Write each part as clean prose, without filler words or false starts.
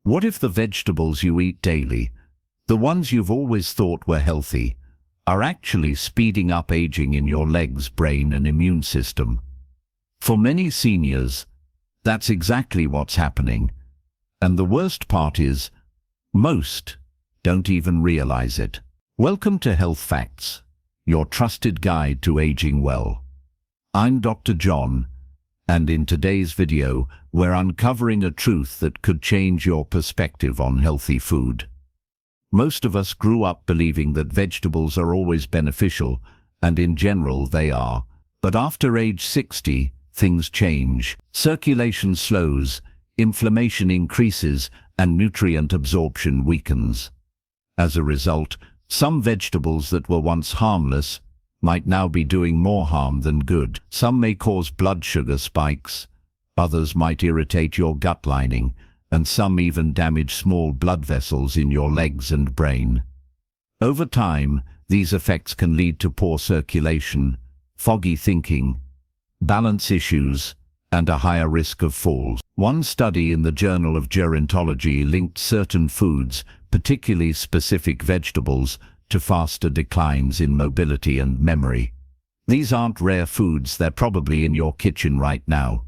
What if the vegetables you eat daily, the ones you've always thought were healthy, are actually speeding up aging in your legs, brain, and immune system? For many seniors, that's exactly what's happening. And the worst part is, most don't even realize it. Welcome to Health Facts, your trusted guide to aging well. I'm Dr. Jhon, and in today's video, we're uncovering a truth that could change your perspective on healthy food. Most of us grew up believing that vegetables are always beneficial, and in general they are. But after age 60, things change. Circulation slows, inflammation increases, and nutrient absorption weakens. As a result, some vegetables that were once harmless might now be doing more harm than good. Some may cause blood sugar spikes, others might irritate your gut lining, and some even damage small blood vessels in your legs and brain. Over time, these effects can lead to poor circulation, foggy thinking, balance issues, and a higher risk of falls. One study in the Journal of Gerontology linked certain foods, particularly specific vegetables, to faster declines in mobility and memory. These aren't rare foods, they're probably in your kitchen right now.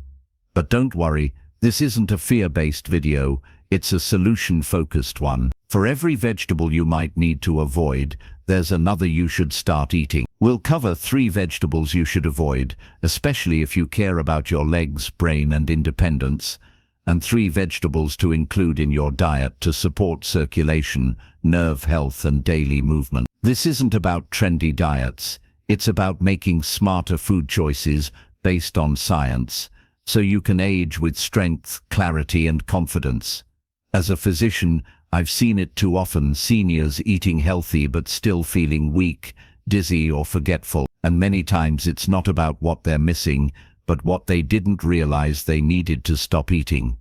But don't worry, this isn't a fear-based video, it's a solution-focused one. For every vegetable you might need to avoid, there's another you should start eating. We'll cover 3 vegetables you should avoid, especially if you care about your legs, brain, and independence, and 3 vegetables to include in your diet to support circulation, nerve health, and daily movement. This isn't about trendy diets, it's about making smarter food choices based on science, so you can age with strength, clarity, and confidence. As a physician, I've seen it too often: seniors eating healthy but still feeling weak, dizzy, or forgetful. And many times it's not about what they're missing, but what they didn't realize they needed to stop eating.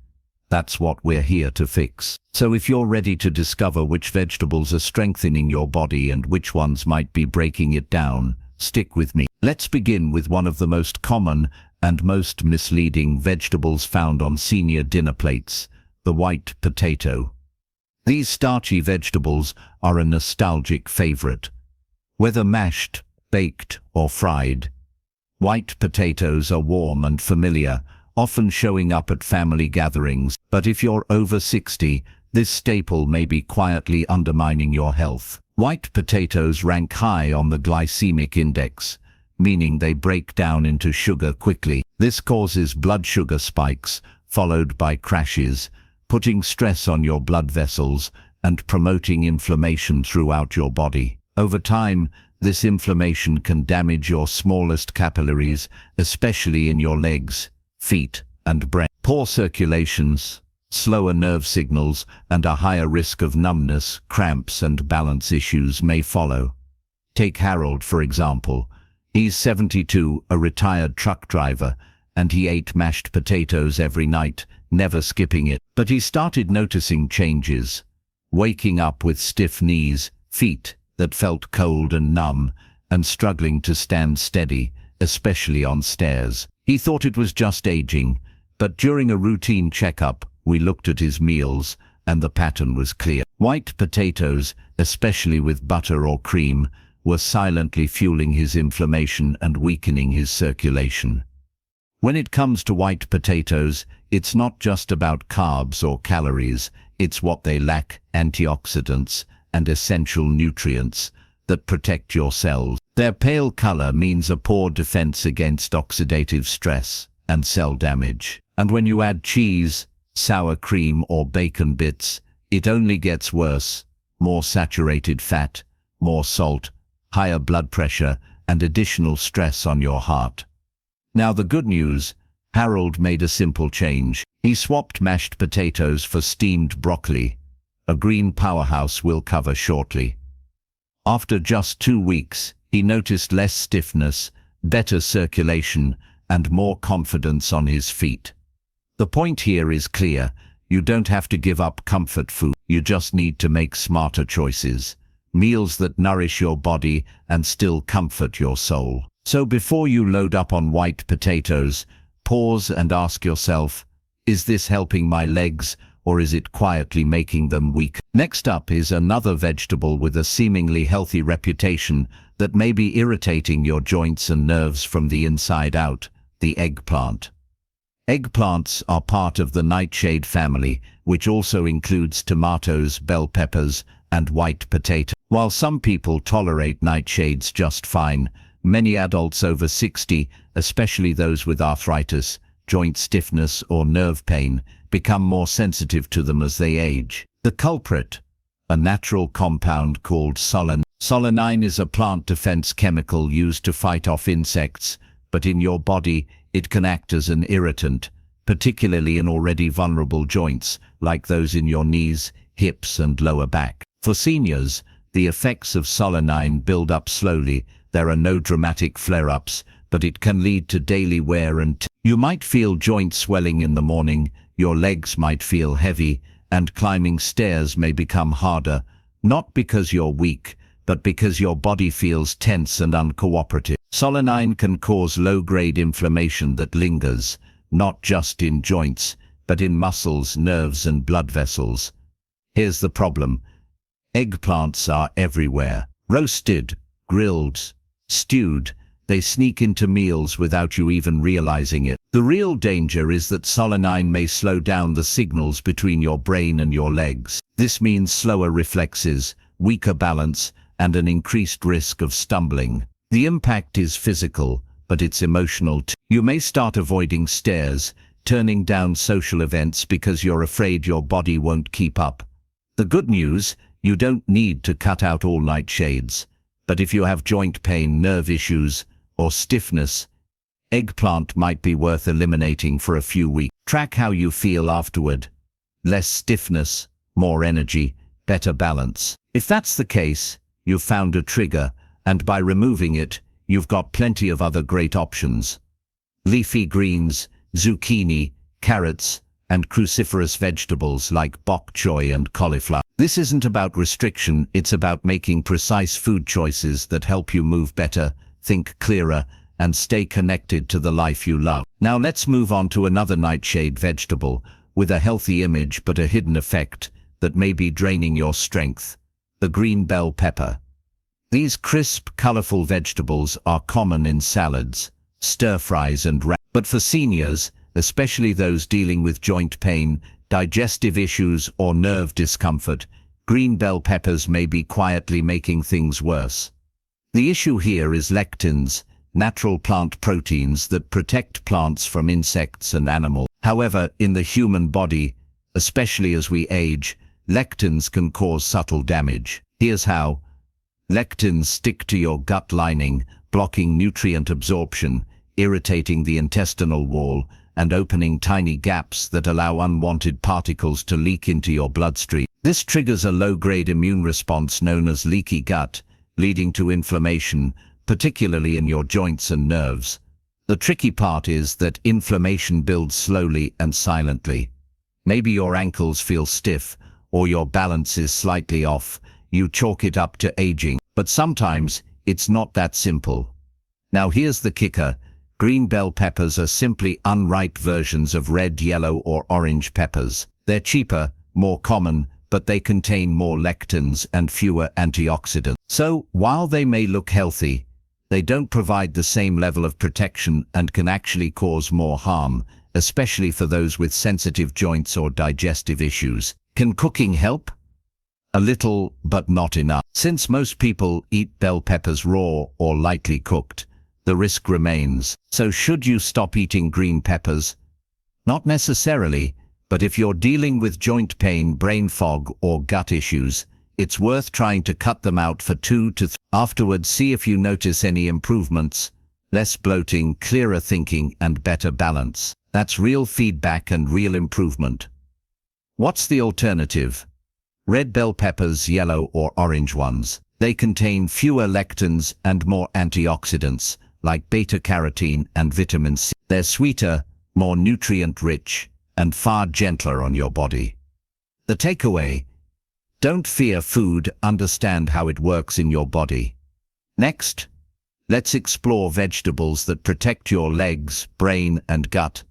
That's what we're here to fix. So if you're ready to discover which vegetables are strengthening your body and which ones might be breaking it down, stick with me. Let's begin with one of the most common and most misleading vegetables found on senior dinner plates: the white potato. These starchy vegetables are a nostalgic favorite. Whether mashed, baked, or fried, white potatoes are warm and familiar, often showing up at family gatherings. But if you're over 60, this staple may be quietly undermining your health. White potatoes rank high on the glycemic index, meaning they break down into sugar quickly. This causes blood sugar spikes, followed by crashes, putting stress on your blood vessels and promoting inflammation throughout your body. Over time, this inflammation can damage your smallest capillaries, especially in your legs, feet, and brain. Poor circulations, slower nerve signals, and a higher risk of numbness, cramps, and balance issues may follow. Take Harold, for example. He's 72, a retired truck driver, and he ate mashed potatoes every night, never skipping it. But he started noticing changes, waking up with stiff knees, feet that felt cold and numb, and struggling to stand steady, especially on stairs. He thought it was just aging, but during a routine checkup, we looked at his meals, and the pattern was clear. White potatoes, especially with butter or cream, were silently fueling his inflammation and weakening his circulation. When it comes to white potatoes, it's not just about carbs or calories, it's what they lack: antioxidants and essential nutrients that protect your cells. Their pale color means a poor defense against oxidative stress and cell damage. And when you add cheese, sour cream, or bacon bits, it only gets worse: more saturated fat, more salt, higher blood pressure, and additional stress on your heart. Now the good news: Harold made a simple change. He swapped mashed potatoes for steamed broccoli, a green powerhouse we'll cover shortly. After just 2 weeks, he noticed less stiffness, better circulation, and more confidence on his feet. The point here is clear: you don't have to give up comfort food, you just need to make smarter choices. Meals that nourish your body and still comfort your soul. So before you load up on white potatoes, pause and ask yourself, is this helping my legs or is it quietly making them weak? Next up is another vegetable with a seemingly healthy reputation that may be irritating your joints and nerves from the inside out: the eggplant. Eggplants are part of the nightshade family, which also includes tomatoes, bell peppers, and white potato. While some people tolerate nightshades just fine, many adults over 60, especially those with arthritis, joint stiffness, or nerve pain, become more sensitive to them as they age. The culprit: a natural compound called solanine. Solanine is a plant defense chemical used to fight off insects, but in your body, it can act as an irritant, particularly in already vulnerable joints, like those in your knees, hips, and lower back. For seniors, the effects of solanine build up slowly. There are no dramatic flare-ups, but it can lead to daily wear and tear. You might feel joint swelling in the morning, your legs might feel heavy, and climbing stairs may become harder, not because you're weak, but because your body feels tense and uncooperative. Solanine can cause low-grade inflammation that lingers, not just in joints, but in muscles, nerves, and blood vessels. Here's the problem: eggplants are everywhere. Roasted, grilled, stewed, they sneak into meals without you even realizing it. The real danger is that solanine may slow down the signals between your brain and your legs. This means slower reflexes, weaker balance, and an increased risk of stumbling. The impact is physical, but it's emotional too. You may start avoiding stairs, turning down social events because you're afraid your body won't keep up. The good news: you don't need to cut out all nightshades. But if you have joint pain, nerve issues, or stiffness, eggplant might be worth eliminating for a few weeks. Track how you feel afterward: less stiffness, more energy, better balance. If that's the case, you've found a trigger, and by removing it, you've got plenty of other great options. Leafy greens, zucchini, carrots, and cruciferous vegetables like bok choy and cauliflower. This isn't about restriction, it's about making precise food choices that help you move better, think clearer, and stay connected to the life you love. Now let's move on to another nightshade vegetable with a healthy image but a hidden effect that may be draining your strength: the green bell pepper. These crisp, colorful vegetables are common in salads, stir-fries, and wraps. But for seniors, especially those dealing with joint pain, digestive issues, or nerve discomfort, green bell peppers may be quietly making things worse. The issue here is lectins, natural plant proteins that protect plants from insects and animals. However, in the human body, especially as we age, lectins can cause subtle damage. Here's how. Lectins stick to your gut lining, blocking nutrient absorption, irritating the intestinal wall, and opening tiny gaps that allow unwanted particles to leak into your bloodstream. This triggers a low-grade immune response known as leaky gut, leading to inflammation, particularly in your joints and nerves. The tricky part is that inflammation builds slowly and silently. Maybe your ankles feel stiff, or your balance is slightly off. You chalk it up to aging. But sometimes, it's not that simple. Now here's the kicker. Green bell peppers are simply unripe versions of red, yellow, or orange peppers. They're cheaper, more common, but they contain more lectins and fewer antioxidants. So, while they may look healthy, they don't provide the same level of protection and can actually cause more harm, especially for those with sensitive joints or digestive issues. Can cooking help? A little, but not enough. Since most people eat bell peppers raw or lightly cooked, the risk remains. So should you stop eating green peppers? Not necessarily, but if you're dealing with joint pain, brain fog, or gut issues, it's worth trying to cut them out for 2 to 3. Afterwards, see if you notice any improvements: less bloating, clearer thinking, and better balance. That's real feedback and real improvement. What's the alternative? Red bell peppers, yellow or orange ones. They contain fewer lectins and more antioxidants, like beta-carotene and vitamin C. They're sweeter, more nutrient-rich, and far gentler on your body. The takeaway: don't fear food, understand how it works in your body. Next, let's explore vegetables that protect your legs, brain, and gut.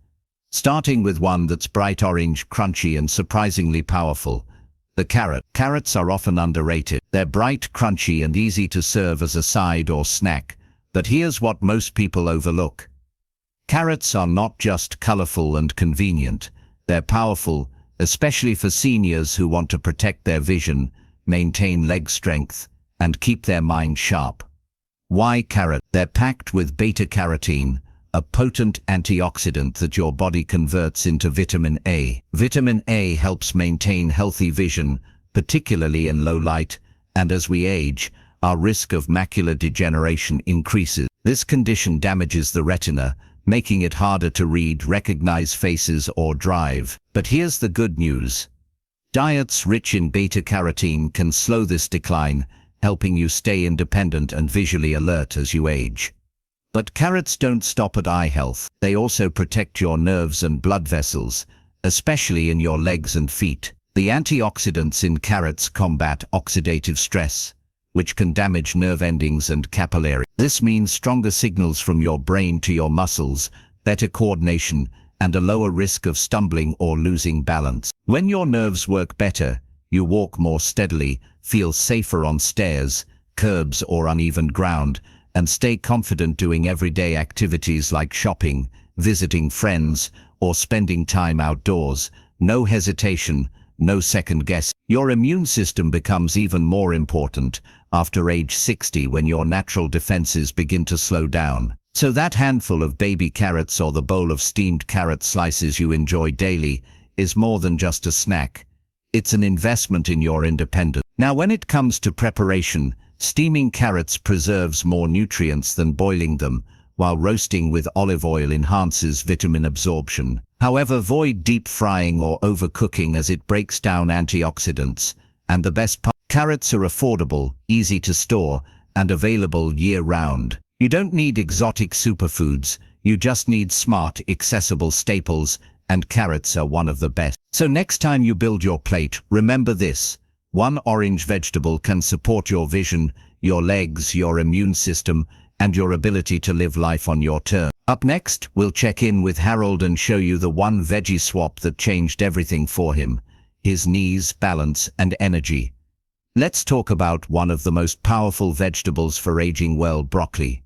Starting with one that's bright orange, crunchy and surprisingly powerful. The carrot. Carrots are often underrated. They're bright, crunchy and easy to serve as a side or snack. But here's what most people overlook. Carrots are not just colorful and convenient. They're powerful, especially for seniors who want to protect their vision, maintain leg strength, and keep their mind sharp. Why carrot? They're packed with beta-carotene, a potent antioxidant that your body converts into vitamin A. Vitamin A helps maintain healthy vision, particularly in low light, and as we age, our risk of macular degeneration increases. This condition damages the retina, making it harder to read, recognize faces, or drive. But here's the good news. Diets rich in beta-carotene can slow this decline, helping you stay independent and visually alert as you age. But carrots don't stop at eye health. They also protect your nerves and blood vessels, especially in your legs and feet. The antioxidants in carrots combat oxidative stress, which can damage nerve endings and capillaries. This means stronger signals from your brain to your muscles, better coordination, and a lower risk of stumbling or losing balance. When your nerves work better, you walk more steadily, feel safer on stairs, curbs or uneven ground, and stay confident doing everyday activities like shopping, visiting friends, or spending time outdoors. No hesitation, no second guess. Your immune system becomes even more important after age 60 when your natural defenses begin to slow down. So that handful of baby carrots or the bowl of steamed carrot slices you enjoy daily is more than just a snack. It's an investment in your independence. Now, when it comes to preparation, steaming carrots preserves more nutrients than boiling them, while roasting with olive oil enhances vitamin absorption. However, avoid deep frying or overcooking as it breaks down antioxidants. And the best part, carrots are affordable, easy to store, and available year-round. You don't need exotic superfoods, you just need smart, accessible staples, and carrots are one of the best. So next time you build your plate, remember this. One orange vegetable can support your vision, your legs, your immune system, and your ability to live life on your terms. Up next, we'll check in with Harold and show you the one veggie swap that changed everything for him: his knees, balance, and energy. Let's talk about one of the most powerful vegetables for aging well: broccoli.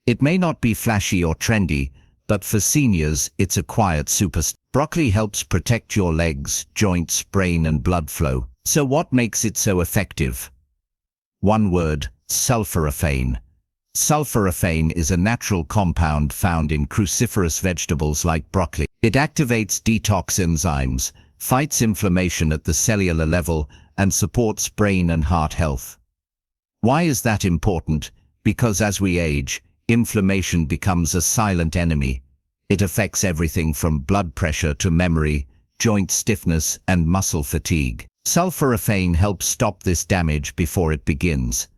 It may not be flashy or trendy, but for seniors, it's a quiet superstar. Broccoli helps protect your legs, joints, brain, and blood flow. So what makes it so effective? One word: sulforaphane. Sulforaphane is a natural compound found in cruciferous vegetables like broccoli. It activates detox enzymes, fights inflammation at the cellular level, and supports brain and heart health. Why is that important? Because as we age, inflammation becomes a silent enemy. It affects everything from blood pressure to memory, joint stiffness, and muscle fatigue. Sulforaphane helps stop this damage before it begins.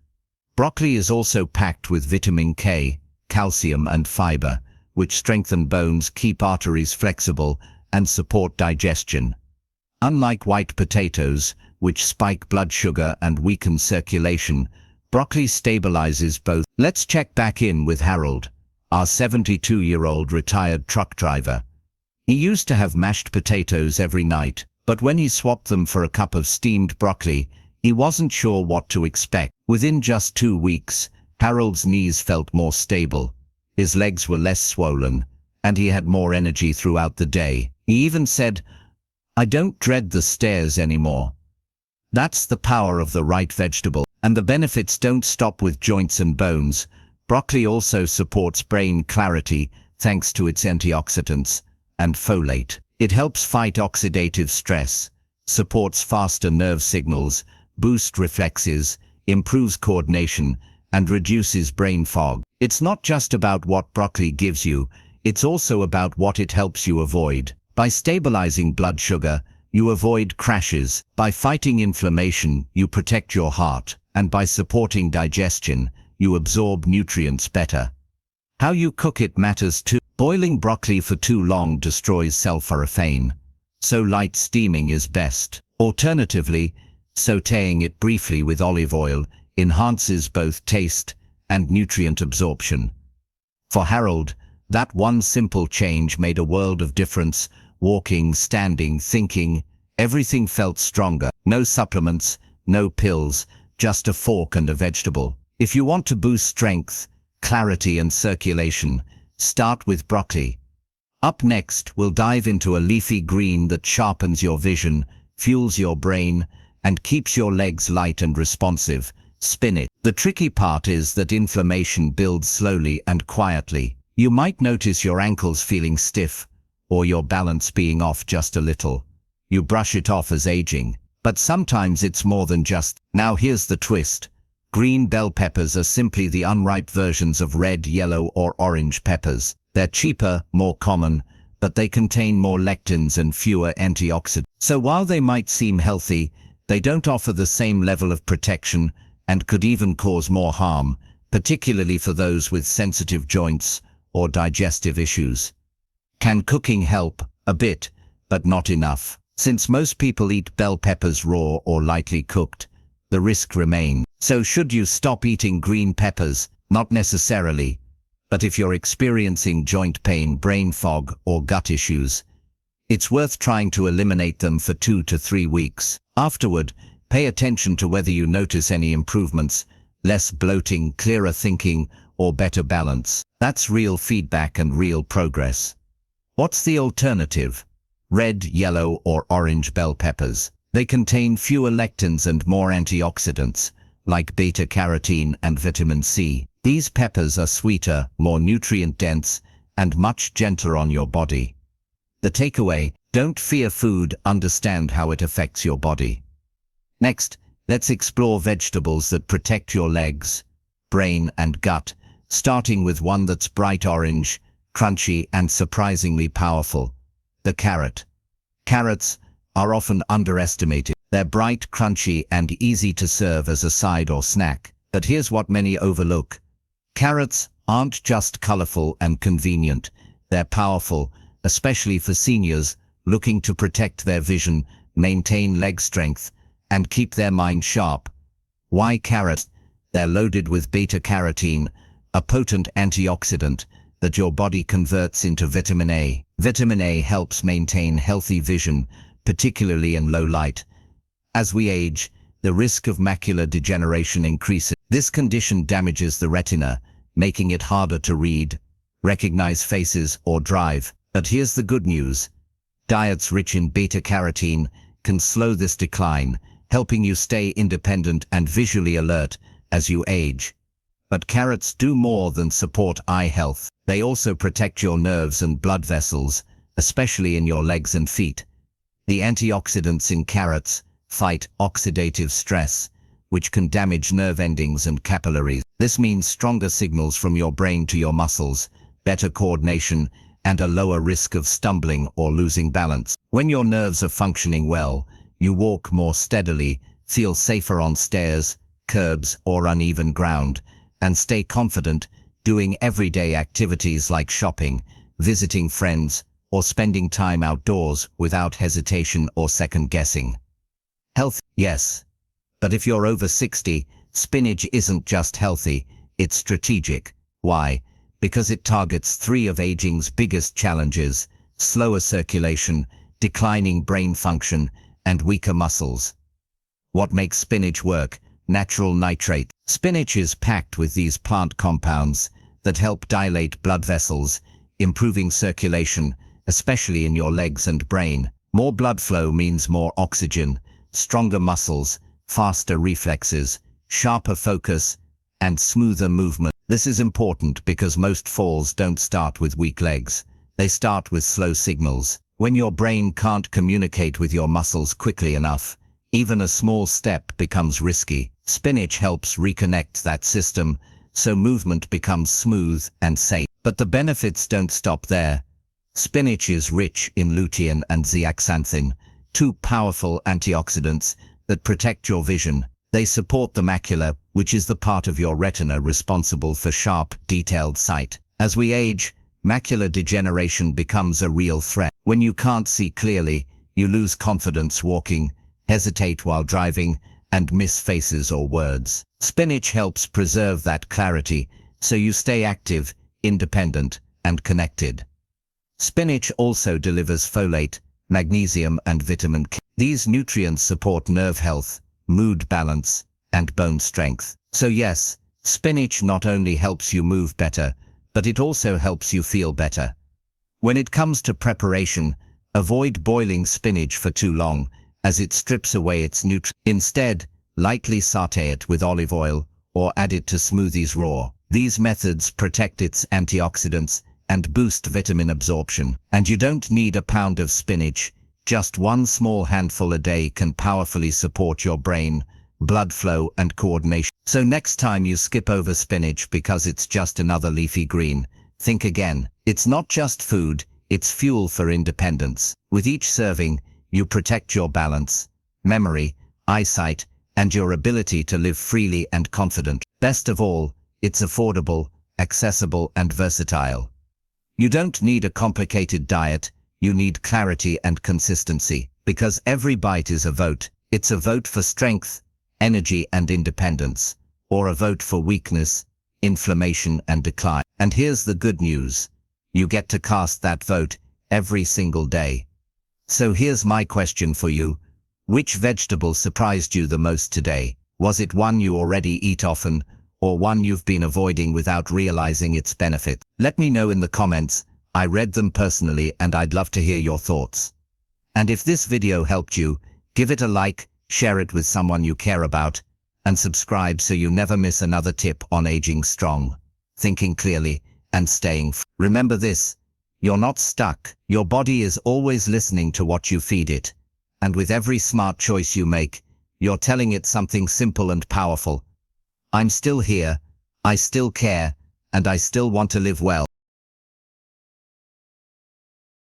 Broccoli is also packed with vitamin K, calcium, and fiber, which strengthen bones, keep arteries flexible, and support digestion. Unlike white potatoes, which spike blood sugar and weaken circulation, broccoli stabilizes both. Let's check back in with Harold, our 72-year-old retired truck driver. He used to have mashed potatoes every night, but when he swapped them for a cup of steamed broccoli, he wasn't sure what to expect. Within just 2 weeks, Harold's knees felt more stable, his legs were less swollen, and he had more energy throughout the day. He even said, "I don't dread the stairs anymore." That's the power of the right vegetable. And the benefits don't stop with joints and bones. Broccoli also supports brain clarity thanks to its antioxidants and folate. It helps fight oxidative stress, supports faster nerve signals, boosts reflexes, improves coordination, and reduces brain fog. It's not just about what broccoli gives you, it's also about what it helps you avoid. By stabilizing blood sugar, you avoid crashes. By fighting inflammation, you protect your heart. And by supporting digestion, you absorb nutrients better. How you cook it matters too. Boiling broccoli for too long destroys sulforaphane, so light steaming is best. Alternatively, sautéing it briefly with olive oil enhances both taste and nutrient absorption. For Harold, That one simple change made a world of difference. Walking, standing, thinking, everything felt stronger. No supplements, no pills, just a fork and a vegetable. If you want to boost strength, clarity and circulation, start with broccoli. Up next, we'll dive into a leafy green that sharpens your vision, fuels your brain, and keeps your legs light and responsive. Spinach. The tricky part is that inflammation builds slowly and quietly. You might notice your ankles feeling stiff, or your balance being off just a little. You brush it off as aging, but sometimes it's more than just. Now here's the twist. Green bell peppers are simply the unripe versions of red, yellow, or orange peppers. They're cheaper, more common, but they contain more lectins and fewer antioxidants. So while they might seem healthy, they don't offer the same level of protection and could even cause more harm, particularly for those with sensitive joints or digestive issues. Can cooking help? A bit, but not enough. Since most people eat bell peppers raw or lightly cooked, the risk remains. So should you stop eating green peppers? Not necessarily. But if you're experiencing joint pain, brain fog, or gut issues, it's worth trying to eliminate them for 2 to 3 weeks. Afterward, pay attention to whether you notice any improvements, less bloating, clearer thinking, or better balance. That's real feedback and real progress. What's the alternative? Red, yellow, or orange bell peppers. They contain fewer lectins and more antioxidants, like beta-carotene and vitamin C. These peppers are sweeter, more nutrient-dense, and much gentler on your body. The takeaway: don't fear food, understand how it affects your body. Next, let's explore vegetables that protect your legs, brain, and gut, starting with one that's bright orange, crunchy, and surprisingly powerful: the carrot. Carrots are often underestimated. They're bright, crunchy, and easy to serve as a side or snack. But here's what many overlook. Carrots aren't just colorful and convenient. They're powerful, especially for seniors looking to protect their vision, maintain leg strength, and keep their mind sharp. Why carrots? They're loaded with beta-carotene, a potent antioxidant that your body converts into vitamin A. Vitamin A helps maintain healthy vision, particularly in low light. As we age, the risk of macular degeneration increases. This condition damages the retina, making it harder to read, recognize faces, or drive. But here's the good news. Diets rich in beta-carotene can slow this decline, helping you stay independent and visually alert as you age. But carrots do more than support eye health. They also protect your nerves and blood vessels, especially in your legs and feet. The antioxidants in carrots fight oxidative stress, which can damage nerve endings and capillaries. This means stronger signals from your brain to your muscles, better coordination, and a lower risk of stumbling or losing balance. When your nerves are functioning well, you walk more steadily, feel safer on stairs, curbs, or uneven ground, and stay confident doing everyday activities like shopping, visiting friends, or spending time outdoors without hesitation or second-guessing. Health, yes. But if you're over 60, spinach isn't just healthy, it's strategic. Why? Because it targets 3 of aging's biggest challenges: slower circulation, declining brain function, and weaker muscles. What makes spinach work? Natural nitrate. Spinach is packed with these plant compounds that help dilate blood vessels, improving circulation, especially in your legs and brain. More blood flow means more oxygen, stronger muscles, faster reflexes, sharper focus, and smoother movement. This is important because most falls don't start with weak legs. They start with slow signals. When your brain can't communicate with your muscles quickly enough, even a small step becomes risky. Spinach helps reconnect that system, so movement becomes smooth and safe. But the benefits don't stop there. Spinach is rich in lutein and zeaxanthin, 2 powerful antioxidants that protect your vision. They support the macula, which is the part of your retina responsible for sharp, detailed sight. As we age, macular degeneration becomes a real threat. When you can't see clearly, you lose confidence walking, hesitate while driving, and miss faces or words. Spinach helps preserve that clarity, so you stay active, independent, and connected. Spinach also delivers folate, magnesium, and vitamin K. These nutrients support nerve health, mood balance, and bone strength. So yes, spinach not only helps you move better, but it also helps you feel better. When it comes to preparation, avoid boiling spinach for too long, as it strips away its nutrients. Instead, lightly sauté it with olive oil, or add it to smoothies raw. These methods protect its antioxidants and boost vitamin absorption. And you don't need a pound of spinach, just one small handful a day can powerfully support your brain, blood flow, and coordination. So next time you skip over spinach because it's just another leafy green, think again. It's not just food, it's fuel for independence. With each serving, you protect your balance, memory, eyesight, and your ability to live freely and confident. Best of all, it's affordable, accessible, and versatile. You don't need a complicated diet, you need clarity and consistency, because every bite is a vote. It's a vote for strength, energy, and independence, or a vote for weakness, inflammation, and decline. And here's the good news. You get to cast that vote every single day. So here's my question for you. Which vegetable surprised you the most today? Was it one you already eat often, or one you've been avoiding without realizing its benefit? Let me know in the comments. I read them personally and I'd love to hear your thoughts. And if this video helped you, give it a like, share it with someone you care about, and subscribe so you never miss another tip on aging strong, thinking clearly, and staying free. Remember this, you're not stuck. Your body is always listening to what you feed it. And with every smart choice you make, you're telling it something simple and powerful. I'm still here, I still care, and I still want to live well.